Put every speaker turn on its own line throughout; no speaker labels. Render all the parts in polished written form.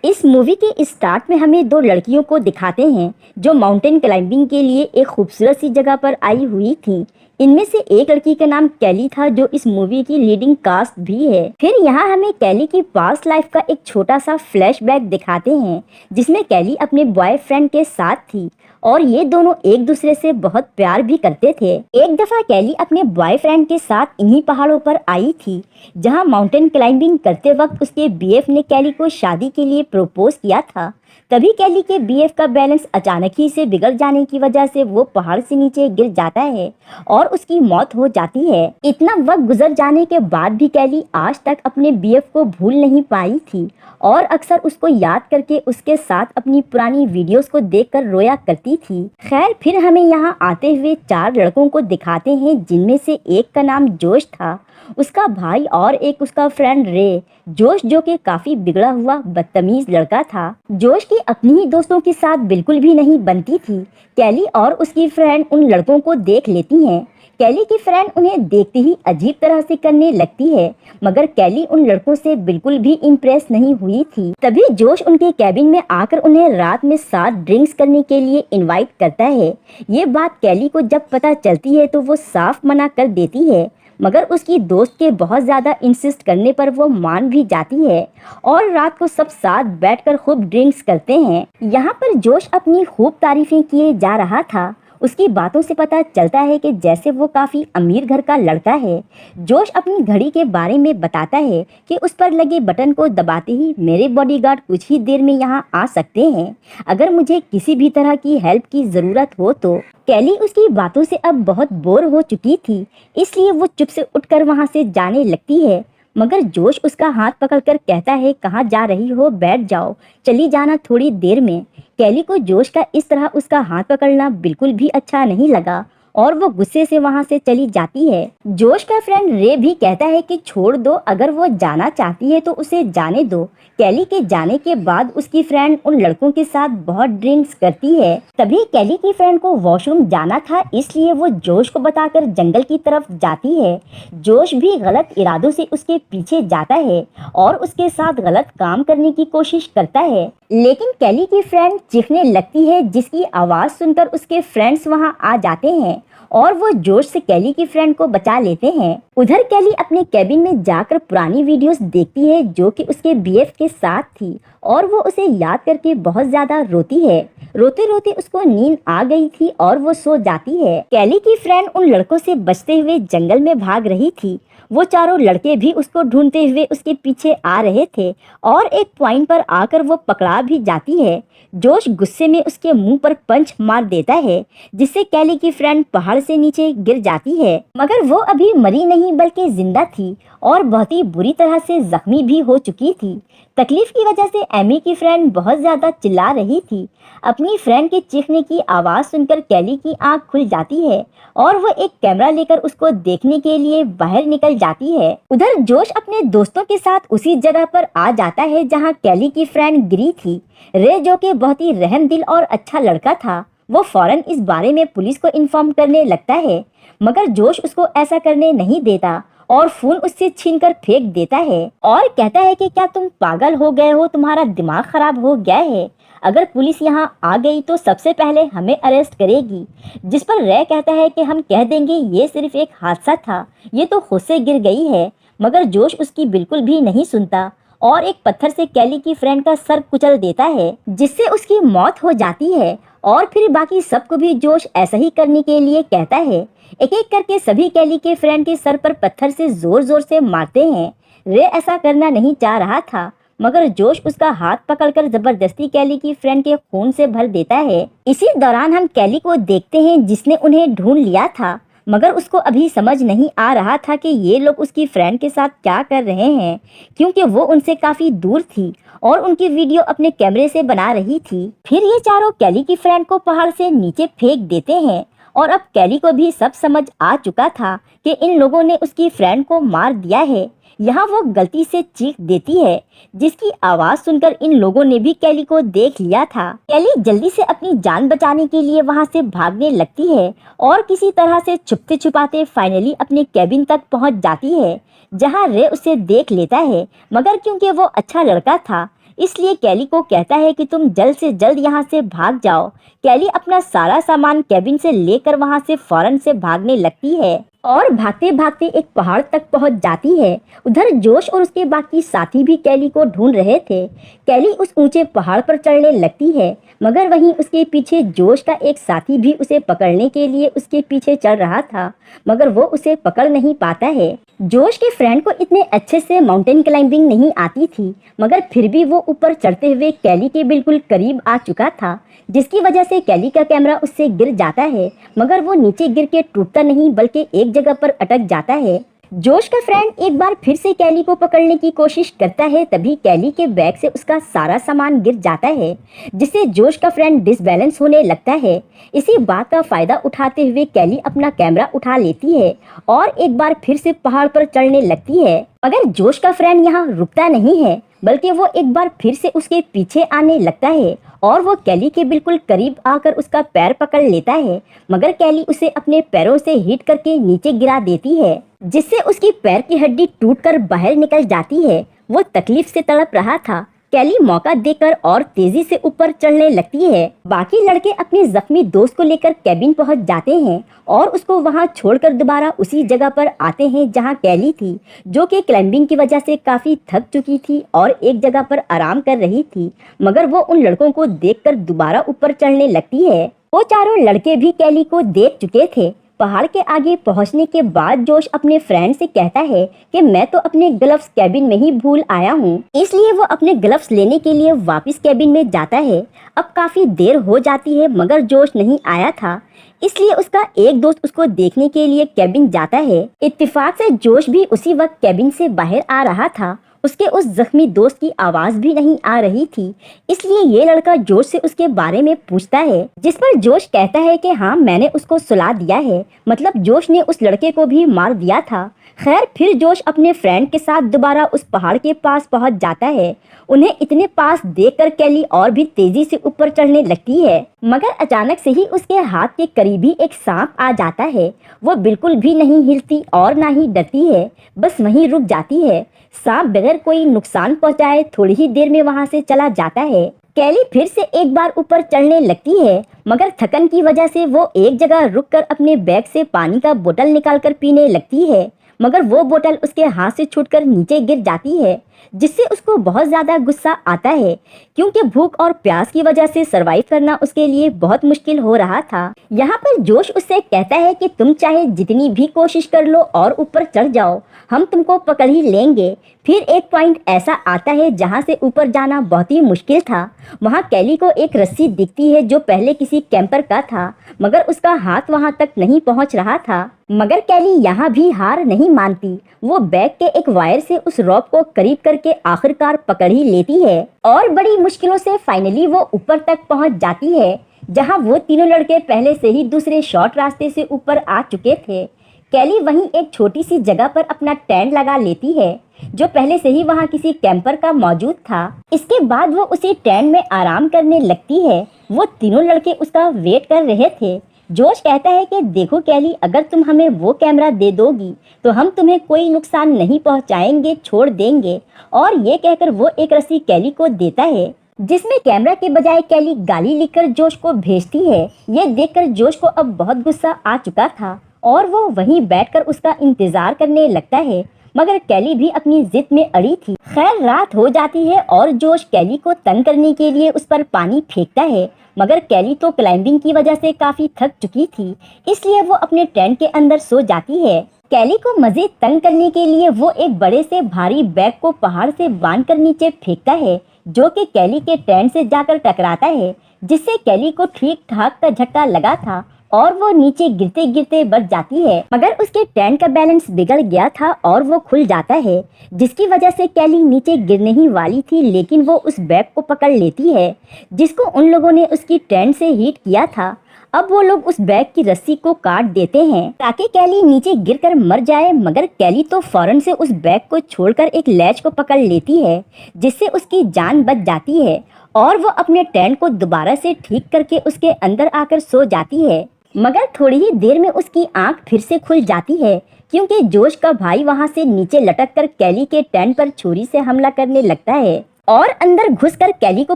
इस मूवी के स्टार्ट में हमें दो लड़कियों को दिखाते हैं जो माउंटेन क्लाइंबिंग के लिए एक खूबसूरत सी जगह पर आई हुई थी। इनमें से एक लड़की का नाम कैली था जो इस मूवी की लीडिंग कास्ट भी है। फिर यहाँ हमें कैली की पास्ट लाइफ का एक छोटा सा फ्लैशबैक दिखाते हैं जिसमें कैली अपने बॉयफ्रेंड के साथ थी और ये दोनों एक दूसरे से बहुत प्यार भी करते थे। एक दफा कैली अपने बॉयफ्रेंड के साथ इन्हीं पहाड़ों पर आई थी जहां माउंटेन क्लाइंबिंग करते वक्त उसके बीएफ ने कैली को शादी के लिए प्रपोज किया था। तभी कैली के बीएफ का बैलेंस अचानक ही से बिगड़ जाने की वजह से वो पहाड़ से नीचे गिर जाता है और उसकी मौत हो जाती है। इतना वक्त गुजर जाने के बाद भी कैली आज तक अपने बीएफ को भूल नहीं पाई थी और अक्सर उसको याद करके उसके साथ अपनी पुरानी वीडियोस को देखकर रोया करती थी। खैर फिर हमें यहाँ आते हुए चार लड़कों को दिखाते हैं जिनमें से एक का नाम जोश था, उसका भाई और एक उसका फ्रेंड रे। जोश जो कि काफी बिगड़ा हुआ बदतमीज लड़का था। जोश की अपनी ही दोस्तों के साथ बिल्कुल भी नहीं बनती थी। कैली और उसकी फ्रेंड उन लड़कों को देख लेती हैं। कैली की फ्रेंड उन्हें देखते ही अजीब तरह से करने लगती है मगर कैली उन लड़कों से बिल्कुल भी इम्प्रेस नहीं हुई थी। तभी जोश उनके कैबिन में आकर उन्हें रात में साथ ड्रिंक्स करने के लिए इनवाइट करता है। ये बात कैली को जब पता चलती है तो वो साफ मना कर देती है मगर उसकी दोस्त के बहुत ज़्यादा इंसिस्ट करने पर वो मान भी जाती है और रात को सब साथ बैठकर खूब ड्रिंक्स करते हैं। यहाँ पर जोश अपनी खूब तारीफें किए जा रहा था। उसकी बातों से पता चलता है कि जैसे वो काफ़ी अमीर घर का लड़का है। जोश अपनी घड़ी के बारे में बताता है कि उस पर लगे बटन को दबाते ही मेरे बॉडीगार्ड कुछ ही देर में यहाँ आ सकते हैं अगर मुझे किसी भी तरह की हेल्प की ज़रूरत हो तो। कैली उसकी बातों से अब बहुत बोर हो चुकी थी इसलिए वो चुप से उठकर वहाँ से जाने लगती है मगर जोश उसका हाथ पकड़कर कहता है कहाँ जा रही हो, बैठ जाओ, चली जाना थोड़ी देर में। कैली को जोश का इस तरह उसका हाथ पकड़ना बिल्कुल भी अच्छा नहीं लगा और वो गुस्से से वहाँ से चली जाती है। जोश का फ्रेंड रे भी कहता है कि छोड़ दो, अगर वो जाना चाहती है तो उसे जाने दो। कैली के जाने के बाद उसकी फ्रेंड उन लड़कों के साथ बहुत ड्रिंक्स करती है। तभी कैली की फ्रेंड को वॉशरूम जाना था इसलिए वो जोश को बताकर जंगल की तरफ जाती है। जोश भी गलत इरादों से उसके पीछे जाता है और उसके साथ गलत काम करने की कोशिश करता है लेकिन कैली की फ्रेंड चीखने लगती है जिसकी आवाज़ सुनकर उसके फ्रेंड्स वहां आ जाते हैं और वो जोश से कैली की फ्रेंड को बचा लेते हैं। उधर कैली अपने कैबिन में जाकर पुरानी वीडियोस देखती है जो कि उसके बीएफ के साथ थी और वो उसे याद करके बहुत ज्यादा रोती है। रोते रोते उसको नींद आ गई थी और वो सो जाती है। कैली की फ्रेंड उन लड़कों से बचते हुए जंगल में भाग रही थी। वो चारों लड़के भी उसको ढूंढते हुए उसके पीछे आ रहे थे और एक पॉइंट पर आकर वो पकड़ा भी जाती है। जोश गुस्से में उसके मुंह पर पंच मार देता है जिससे कैली की फ्रेंड पहाड़ से नीचे गिर जाती है मगर वो अभी मरी नहीं बल्कि जिंदा थी और बहुत ही बुरी तरह से जख्मी भी हो चुकी थी। तकलीफ की वजह से एमी की फ्रेंड बहुत ज्यादा चिल्ला रही थी। अपनी फ्रेंड के चीखने की आवाज़ सुनकर कैली की आंख खुल जाती है और वो एक कैमरा लेकर उसको देखने के लिए बाहर निकल जाती है। उधर जोश अपने दोस्तों के साथ उसी जगह पर आ जाता है जहां कैली की फ्रेंड गिरी थी। रे जो कि बहुत ही रहमदिल और अच्छा लड़का था वो फौरन इस बारे में पुलिस को इन्फॉर्म करने लगता है मगर जोश उसको ऐसा करने नहीं देता और फोन उससे छीनकर फेंक देता है और कहता है कि क्या तुम पागल हो गए हो, तुम्हारा दिमाग खराब हो गया है, अगर पुलिस यहाँ आ गई तो सबसे पहले हमें अरेस्ट करेगी। जिस पर रे कहता है कि हम कह देंगे ये सिर्फ एक हादसा था, ये तो खुद से गिर गई है मगर जोश उसकी बिल्कुल भी नहीं सुनता और एक पत्थर से कैली की फ्रेंड का सर कुचल देता है जिससे उसकी मौत हो जाती है और फिर बाकी सबको भी जोश ऐसा ही करने के लिए कहता है। एक एक करके सभी कैली के फ्रेंड के सर पर पत्थर से जोर जोर से मारते हैं। रे ऐसा करना नहीं चाह रहा था मगर जोश उसका हाथ पकड़कर जबरदस्ती कैली की फ्रेंड के खून से भर देता है। इसी दौरान हम कैली को देखते हैं जिसने उन्हें ढूंढ लिया था मगर उसको अभी समझ नहीं आ रहा था कि ये लोग उसकी फ्रेंड के साथ क्या कर रहे हैं क्योंकि वो उनसे काफ़ी दूर थी और उनकी वीडियो अपने कैमरे से बना रही थी। फिर ये चारों कैली की फ्रेंड को पहाड़ से नीचे फेंक देते हैं और अब कैली को भी सब समझ आ चुका था कि इन लोगों ने उसकी फ्रेंड को मार दिया है। यहाँ वो गलती से चीख देती है जिसकी आवाज़ सुनकर इन लोगों ने भी कैली को देख लिया था। कैली जल्दी से अपनी जान बचाने के लिए वहाँ से भागने लगती है और किसी तरह से छुपते छुपाते फाइनली अपने कैबिन तक पहुँच जाती है जहाँ रे उसे देख लेता है मगर क्योंकि वो अच्छा लड़का था इसलिए कैली को कहता है कि तुम जल्द से जल्द यहाँ से भाग जाओ। कैली अपना सारा सामान कैबिन से लेकर वहाँ से फौरन से भागने लगती है और भागते भागते एक पहाड़ तक पहुंच जाती है। उधर जोश और उसके बाकी साथी भी कैली को ढूंढ रहे थे। कैली उस ऊंचे पहाड़ पर चढ़ने लगती है, मगर वहीं उसके पीछे जोश का एक साथी भी उसे पकड़ने के लिए उसके पीछे चल रहा था, मगर वो उसे पकड़ नहीं पाता है। जोश के फ्रेंड को इतने अच्छे से माउंटेन क्लाइंबिंग नहीं आती थी, मगर फिर भी वो ऊपर चढ़ते हुए कैली के बिल्कुल करीब आ चुका था, जिसकी वजह से कैली का कैमरा उससे गिर जाता है, मगर वो नीचे गिर के टूटता नहीं बल्कि एक जगह पर अटक जाता है। जोश का फ्रेंड एक बार फिर से कैली को पकड़ने की कोशिश करता है, तभी कैली के बैग से उसका सारा सामान गिर जाता है, जिससे जोश का फ्रेंड डिसबैलेंस होने लगता है। इसी बात का फायदा उठाते हुए कैली अपना कैमरा उठा लेती है और एक बार फिर से पहाड़ पर चढ़ने लगती है, मगर जोश का फ्रेंड यहाँ रुकता नहीं है, बल्कि वो एक बार फिर से उसके पीछे आने लगता है और वो कैली के बिल्कुल करीब आकर उसका पैर पकड़ लेता है, मगर कैली उसे अपने पैरों से हिट करके नीचे गिरा देती है, जिससे उसकी पैर की हड्डी टूटकर बाहर निकल जाती है। वो तकलीफ से तड़प रहा था। कैली मौका देकर और तेजी से ऊपर चढ़ने लगती है। बाकी लड़के अपने जख्मी दोस्त को लेकर कैबिन पहुंच जाते हैं और उसको वहां छोड़कर दोबारा उसी जगह पर आते हैं जहां कैली थी, जो कि क्लाइंबिंग की वजह से काफी थक चुकी थी और एक जगह पर आराम कर रही थी, मगर वो उन लड़कों को देखकर दोबारा ऊपर चढ़ने लगती है। वो चारों लड़के भी कैली को देख चुके थे। पहाड़ के आगे पहुंचने के बाद जोश अपने फ्रेंड से कहता है कि मैं तो अपने ग्लव्स कैबिन में ही भूल आया हूँ, इसलिए वो अपने ग्लव्स लेने के लिए वापस कैबिन में जाता है। अब काफी देर हो जाती है, मगर जोश नहीं आया था, इसलिए उसका एक दोस्त उसको देखने के लिए कैबिन जाता है। इत्तेफाक से जोश भी उसी वक्त कैबिन से बाहर आ रहा था। उसके उस जख्मी दोस्त की आवाज भी नहीं आ रही थी, इसलिए ये लड़का जोश से उसके बारे में पूछता है, जिस पर जोश कहता है कि हाँ, मैंने उसको सुला दिया है, मतलब जोश ने उस लड़के को भी मार दिया था। खैर, फिर जोश अपने फ्रेंड के साथ दोबारा उस पहाड़ के पास पहुंच जाता है। उन्हें इतने पास देखकर कैली और भी तेजी से ऊपर चढ़ने लगती है, मगर अचानक से ही उसके हाथ के करीब ही एक सांप आ जाता है। वो बिल्कुल भी नहीं हिलती और ना ही डरती है, बस वहीं रुक जाती है। सांप बगैर कोई नुकसान पहुंचाए थोड़ी ही देर में वहां से चला जाता है। कैली फिर से एक बार ऊपर चढ़ने लगती है, मगर थकन की वजह से वो एक जगह रुककर अपने बैग से पानी का बोतल निकालकर पीने लगती है, मगर वो बोतल उसके हाथ से छूटकर नीचे गिर जाती है, जिससे उसको बहुत ज़्यादा गुस्सा आता है, क्योंकि भूख और प्यास की वजह से सरवाइव करना उसके लिए बहुत मुश्किल हो रहा था। यहाँ पर जोश उससे कहता है कि तुम चाहे जितनी भी कोशिश कर लो और ऊपर चढ़ जाओ, हम तुमको पकड़ ही लेंगे। फिर एक पॉइंट ऐसा आता है जहाँ से ऊपर जाना बहुत ही मुश्किल था। वहाँ कैली को एक रस्सी दिखती है जो पहले किसी कैंपर का था, मगर उसका हाथ वहाँ तक नहीं पहुँच रहा था। मगर कैली यहाँ भी हार नहीं मानती। वो बैग के एक वायर से उस रॉप को करीब करके आखिरकार पकड़ ही लेती है और बड़ी मुश्किलों से फाइनली वो ऊपर तक पहुँच जाती है, जहाँ वो तीनों लड़के पहले से ही दूसरे शॉर्ट रास्ते से ऊपर आ चुके थे। कैली वहीं एक छोटी सी जगह पर अपना टेंट लगा लेती है, जो पहले से ही वहाँ किसी कैंपर का मौजूद था। इसके बाद वो उसी टेंट में आराम करने लगती है। वो तीनों लड़के उसका वेट कर रहे थे। जोश कहता है कि देखो कैली, अगर तुम हमें वो कैमरा दे दोगी तो हम तुम्हें कोई नुकसान नहीं पहुंचाएंगे, छोड़ देंगे। और ये कहकर वो एक रस्सी कैली को देता है, जिसमें कैमरा के बजाय कैली गाली लिखकर जोश को भेजती है। ये देखकर जोश को अब बहुत गुस्सा आ चुका था और वो वहीं बैठकर उसका इंतजार करने लगता है, मगर कैली भी अपनी जिद में अड़ी थी। खैर, रात हो जाती है और जोश कैली को तंग करने के लिए उस पर पानी फेंकता है, मगर कैली तो क्लाइंबिंग की वजह से काफी थक चुकी थी, इसलिए वो अपने टेंट के अंदर सो जाती है। कैली को मजीद तंग करने के लिए वो एक बड़े से भारी बैग को पहाड़ से बांधकर नीचे फेंकता है, जो कि कैली के टेंट से जाकर टकराता है, जिससे कैली को ठीक ठाक का झटका लगा था और वो नीचे गिरते गिरते बच जाती है। मगर उसके टेंट का बैलेंस बिगड़ गया था और वो खुल जाता है, जिसकी वजह से कैली नीचे गिरने ही वाली थी, लेकिन वो उस बैग को पकड़ लेती है, जिसको उन लोगों ने उसकी टेंट से हिट किया था। अब वो लोग उस बैग की रस्सी को काट देते हैं ताकि कैली नीचे गिरकर मर जाए, मगर कैली तो फौरन से उस बैग को छोड़कर एक लैच को पकड़ लेती है, जिससे उसकी जान बच जाती है और वो अपने टेंट को दोबारा से ठीक करके उसके अंदर आकर सो जाती है। मगर थोड़ी ही देर में उसकी आंख फिर से खुल जाती है, क्योंकि जोश का भाई वहां से नीचे लटक कर कैली के टेंट पर छुरी से हमला करने लगता है। और अंदर घुसकर कैली को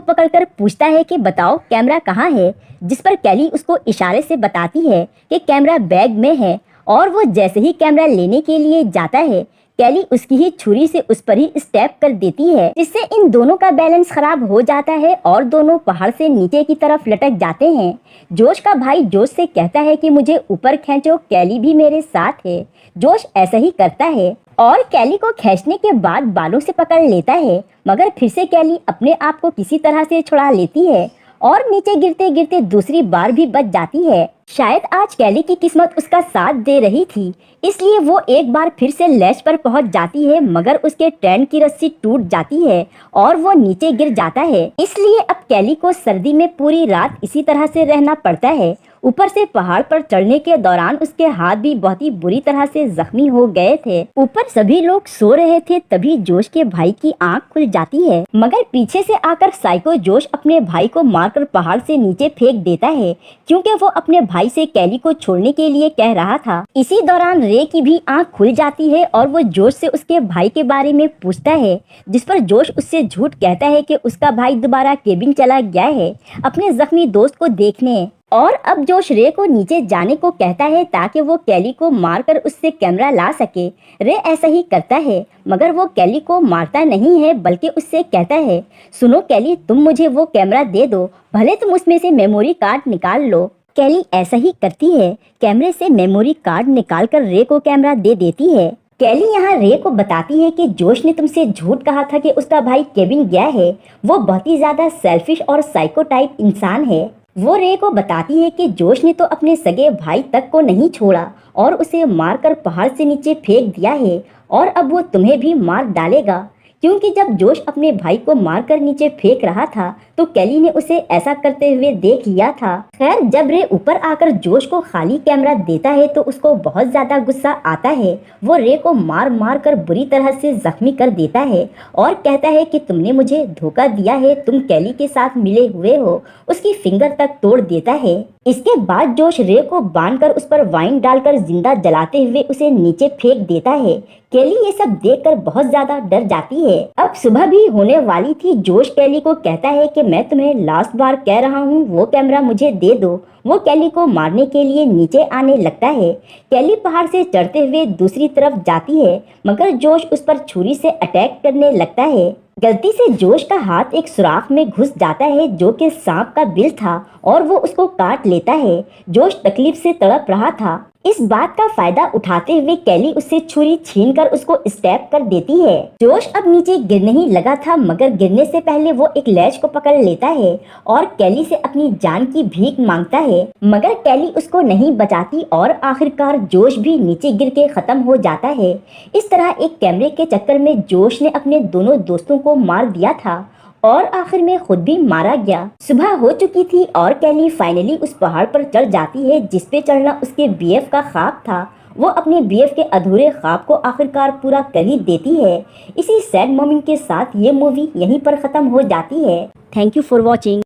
पकड़कर पूछता है कि बताओ कैमरा कहाँ है, जिस पर कैली उसको इशारे से बताती है कि कैमरा बैग में है। और वो जैसे ही कैमरा लेने के लिए जाता है, कैली उसकी ही छुरी से उस पर ही स्टेप कर देती है, जिससे इन दोनों का बैलेंस खराब हो जाता है और दोनों पहाड़ से नीचे की तरफ लटक जाते हैं। जोश का भाई जोश से कहता है कि मुझे ऊपर खींचो, कैली भी मेरे साथ है। जोश ऐसा ही करता है और कैली को खींचने के बाद बालों से पकड़ लेता है, मगर फिर से कैली अपने आप को किसी तरह से छुड़ा लेती है और नीचे गिरते गिरते दूसरी बार भी बच जाती है। शायद आज कैली की किस्मत उसका साथ दे रही थी, इसलिए वो एक बार फिर से लैच पर पहुंच जाती है, मगर उसके ट्रेन की रस्सी टूट जाती है और वो नीचे गिर जाता है। इसलिए अब कैली को सर्दी में पूरी रात इसी तरह से रहना पड़ता है। ऊपर से पहाड़ पर चढ़ने के दौरान उसके हाथ भी बहुत ही बुरी तरह से जख्मी हो गए थे। ऊपर सभी लोग सो रहे थे, तभी जोश के भाई की आंख खुल जाती है, मगर पीछे से आकर साइको जोश अपने भाई को मारकर पहाड़ से नीचे फेंक देता है, क्योंकि वो अपने भाई से कैली को छोड़ने के लिए कह रहा था। इसी दौरान रे की भी आंख खुल जाती है और वो जोश से उसके भाई के बारे में पूछता है, जिस पर जोश उससे झूठ कहता है कि उसका भाई दोबारा केबिन चला गया है अपने जख्मी दोस्त को देखने। और अब जोश रे को नीचे जाने को कहता है ताकि वो कैली को मारकर उससे कैमरा ला सके। रे ऐसा ही करता है, मगर वो कैली को मारता नहीं है, बल्कि उससे कहता है, सुनो कैली, तुम मुझे वो कैमरा दे दो, भले तुम उसमें से मेमोरी कार्ड निकाल लो। कैली ऐसा ही करती है, कैमरे से मेमोरी कार्ड निकालकर रे को कैमरा दे देती है। कैली यहाँ रे को बताती है कि जोश ने तुमसे झूठ कहा था कि उसका भाई केबिन गया है। वो बहुत ही ज्यादा सेल्फिश और साइको टाइप इंसान है। वो रे को बताती है कि जोश ने तो अपने सगे भाई तक को नहीं छोड़ा और उसे मारकर पहाड़ से नीचे फेंक दिया है, और अब वो तुम्हें भी मार डालेगा, क्योंकि जब जोश अपने भाई को मारकर नीचे फेंक रहा था तो कैली ने उसे ऐसा करते हुए देख लिया था। खैर, जब रे ऊपर आकर जोश को खाली कैमरा देता है तो उसको बहुत ज्यादा गुस्सा आता है। वो रे को मार मार कर बुरी तरह से जख्मी कर देता है और कहता है कि तुमने मुझे धोखा दिया है, तुम कैली के साथ मिले हुए हो। उसकी फिंगर तक तोड़ देता है। इसके बाद जोश रे को बांधकर उस पर वाइन डालकर जिंदा जलाते हुए उसे नीचे फेंक देता है। कैली ये सब देखकर बहुत ज्यादा डर जाती है। अब सुबह भी होने वाली थी। जोश कैली को कहता है कि मैं तुम्हें लास्ट बार कह रहा हूँ, वो कैमरा मुझे दे दो। वो कैली को मारने के लिए नीचे आने लगता है। कैली पहाड़ से चढ़ते हुए दूसरी तरफ जाती है, मगर जोश उस पर छुरी से अटैक करने लगता है। गलती से जोश का हाथ एक सुराख में घुस जाता है जो कि सांप का बिल था, और वो उसको काट लेता है। जोश तकलीफ से तड़प रहा था। इस बात का फायदा उठाते हुए कैली उससे छुरी छीनकर उसको स्टैब कर देती है। जोश अब नीचे गिरने ही लगा था, मगर गिरने से पहले वो एक लैच को पकड़ लेता है और कैली से अपनी जान की भीख मांगता है, मगर कैली उसको नहीं बचाती और आखिरकार जोश भी नीचे गिर के खत्म हो जाता है। इस तरह एक कैमरे के चक्कर में जोश ने अपने दोनों दोस्तों को मार दिया था और आखिर में खुद भी मारा गया। सुबह हो चुकी थी और कैली फाइनली उस पहाड़ पर चढ़ जाती है जिस पे चढ़ना उसके बीएफ का ख्वाब था। वो अपने बीएफ के अधूरे ख्वाब को आखिरकार पूरा कर ही देती है। इसी सैड मोमेंट के साथ ये मूवी यहीं पर खत्म हो जाती है। Thank you for watching.